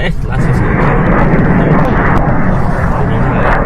哎，拉起手。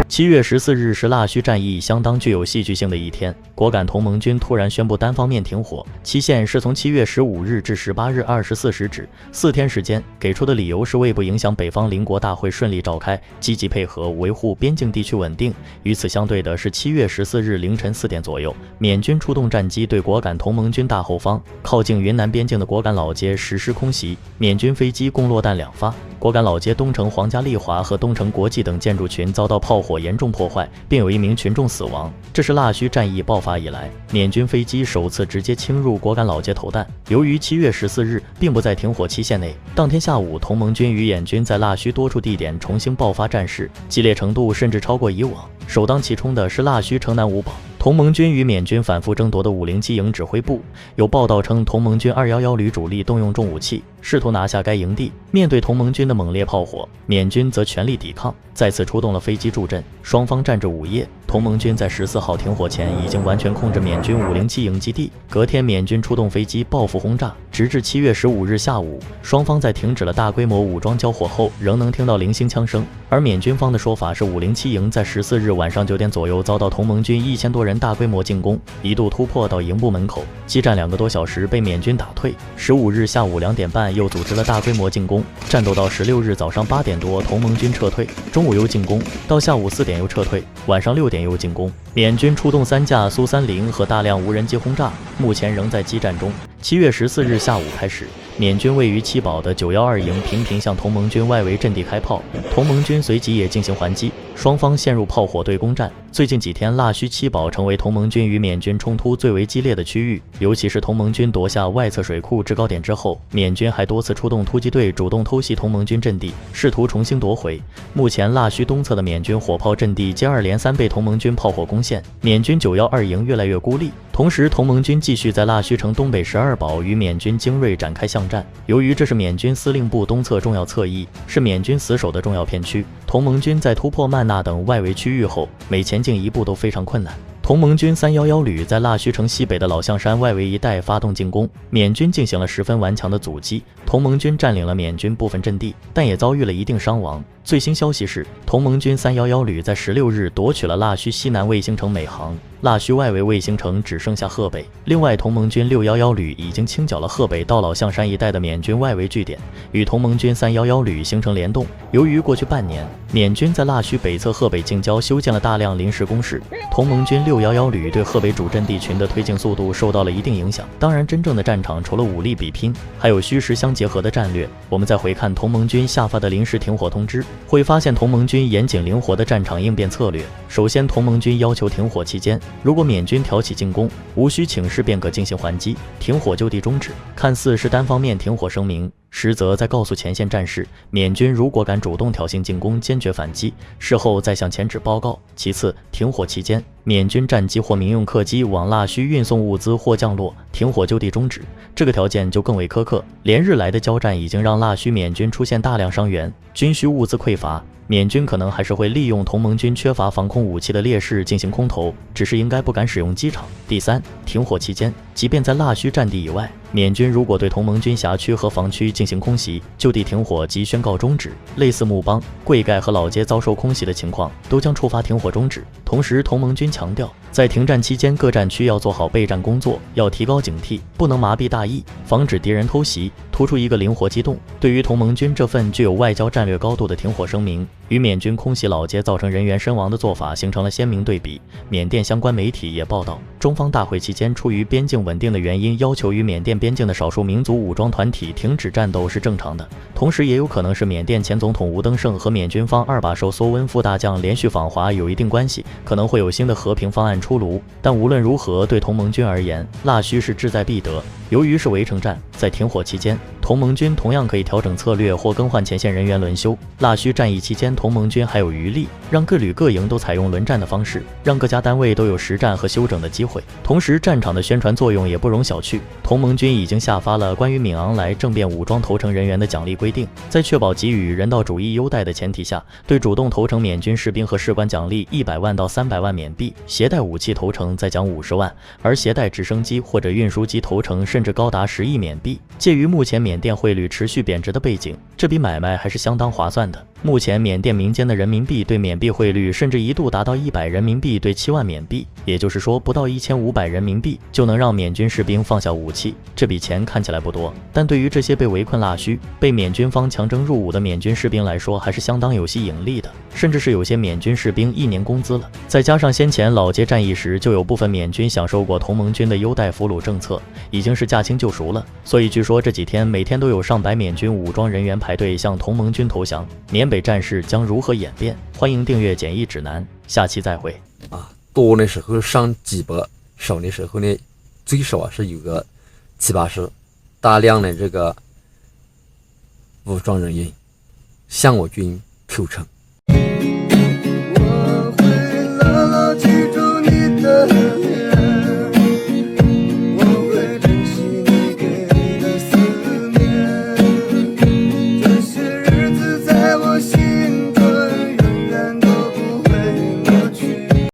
7月14日是腊戌战役相当具有戏剧性的一天，果敢同盟军突然宣布单方面停火，期限是从7月15日至18日24时止，4天时间。给出的理由是为不影响北方邻国大会顺利召开，积极配合维护边境地区稳定。与此相对的是7月14日凌晨4点左右，缅军出动战机对果敢同盟军大后方靠近云南边境的果敢老街实施空袭，缅军飞机共落弹2发。果敢老街东城皇家丽华和东城国际等建筑群遭到炮火严重破坏，并有1名群众死亡。这是腊戌战役爆发以来，缅军飞机首次直接侵入果敢老街投弹。由于7月14日并不在停火期限内，当天下午同盟军与缅军在腊戌多处地点重新爆发战事，激烈程度甚至超过以往。首当其冲的是腊戌城南五堡，同盟军与缅军反复争夺的507营指挥部。有报道称，同盟军211旅主力动用重武器，试图拿下该营地。面对同盟军的猛烈炮火，缅军则全力抵抗，再次出动了飞机助阵。双方战至午夜，同盟军在14号停火前已经完全控制缅军507营基地。隔天，缅军出动飞机报复轰炸，直至7月15日下午，双方在停止了大规模武装交火后，仍能听到零星枪声。而缅军方的说法是，507营在14日晚上9点左右遭到同盟军1000多人大规模进攻，一度突破到营部门口，激战2个多小时，被缅军打退。15日下午2点半又组织了大规模进攻，战斗到16日早上8点多，同盟军撤退，中午又进攻，到下午4点又撤退，晚上6点又进攻。缅军出动3架苏30和大量无人机轰炸，目前仍在激战中。7月14日下午开始，缅军位于七堡的912营频频向同盟军外围阵地开炮，同盟军随即也进行还击，双方陷入炮火对攻战。最近几天，腊戌七堡成为同盟军与缅军冲突最为激烈的区域，尤其是同盟军夺下外侧水库制高点之后，缅军还多次出动突击队主动偷袭同盟军阵地，试图重新夺回。目前腊戌东侧的缅军火炮阵地接二连三被同盟军炮火攻陷，缅军912营越来越孤立。同时，同盟军继续在腊戌城东北12堡与缅军精锐展开巷战。由于这是缅军司令部东侧重要侧翼，是缅军死守的重要片区，同盟军在突破曼纳等外围区域后，每前进一步都非常困难。同盟军311旅在腊戌城西北的老象山外围一带发动进攻，缅军进行了十分顽强的阻击，同盟军占领了缅军部分阵地，但也遭遇了一定伤亡。最新消息是，同盟军311旅在16日夺取了腊戌西南卫星城美航，腊戌外围卫星城只剩下河北。另外，同盟军611旅已经清剿了河北到老象山一带的缅军外围据点，与同盟军311旅形成联动。由于过去半年，缅军在腊戌北侧河北近郊修建了大量临时工事，同盟军611旅对河北主阵地群的推进速度受到了一定影响。当然，真正的战场除了武力比拼，还有虚实相结合的战略。我们再回看同盟军下发的临时停火通知，会发现同盟军严谨灵活的战场应变策略。首先，同盟军要求停火期间，如果缅军挑起进攻，无需请示便可进行还击，停火就地终止。看似是单方面停火声明，实则在告诉前线战士，缅军如果敢主动挑衅进攻，坚决反击，事后再向前指报告。其次，停火期间，缅军战机或民用客机往腊戌运送物资或降落，停火就地终止。这个条件就更为苛刻，连日来的交战已经让腊戌缅军出现大量伤员，军需物资匮乏。缅军可能还是会利用同盟军缺乏防空武器的劣势进行空投，只是应该不敢使用机场。第三，停火期间，即便在腊戌战地以外，缅军如果对同盟军辖区和防区进行空袭，就地停火即宣告终止。类似木邦、贵盖和老街遭受空袭的情况，都将触发停火终止。同时，同盟军强调，在停战期间，各战区要做好备战工作，要提高警惕，不能麻痹大意，防止敌人偷袭。突出一个灵活机动。对于同盟军这份具有外交战略高度的停火声明，与缅军空袭老街造成人员身亡的做法形成了鲜明对比。缅甸相关媒体也报道，中方大会期间出于边境稳定的原因，要求与缅甸边境的少数民族武装团体停止战斗是正常的。同时，也有可能是缅甸前总统吴登盛和缅军方2把手苏温副大将连续访华有一定关系，可能会有新的和平方案出炉。但无论如何，对同盟军而言，腊戌是志在必得。由于是围城战，在停火期间，同盟军同样可以调整策略或更换前线人员轮休。腊戌战役期间，同盟军还有余力，让各旅各营都采用轮战的方式，让各家单位都有实战和休整的机会。同时，战场的宣传作用也不容小觑。同盟军已经下发了关于闽昂来政变武装投诚人员的奖励规定，在确保给予人道主义优待的前提下，对主动投诚缅军士兵和士官奖励100万到300万缅币，携带武器投诚再奖50万，而携带直升机或者运输机投诚甚甚至高达10亿缅币。介于目前缅甸汇率持续贬值的背景，这笔买卖还是相当划算的。目前缅甸民间的人民币对缅币汇率甚至一度达到100人民币对7万缅币，也就是说不到1500人民币就能让缅军士兵放下武器。这笔钱看起来不多，但对于这些被围困腊戌、被缅军方强征入伍的缅军士兵来说，还是相当有吸引力的，甚至是有些缅军士兵1年工资了。再加上先前老街战役时就有部分缅军享受过同盟军的优待俘虏政策，已经是驾轻就熟了。所以据说这几天每天都有上百缅军武装人员排队向同盟军投降。缅北战事将如何演变？欢迎订阅简易指南，下期再会。多的时候上几百，少的时候呢，最少是有个70-80，大量的这个武装人员向我军投诚。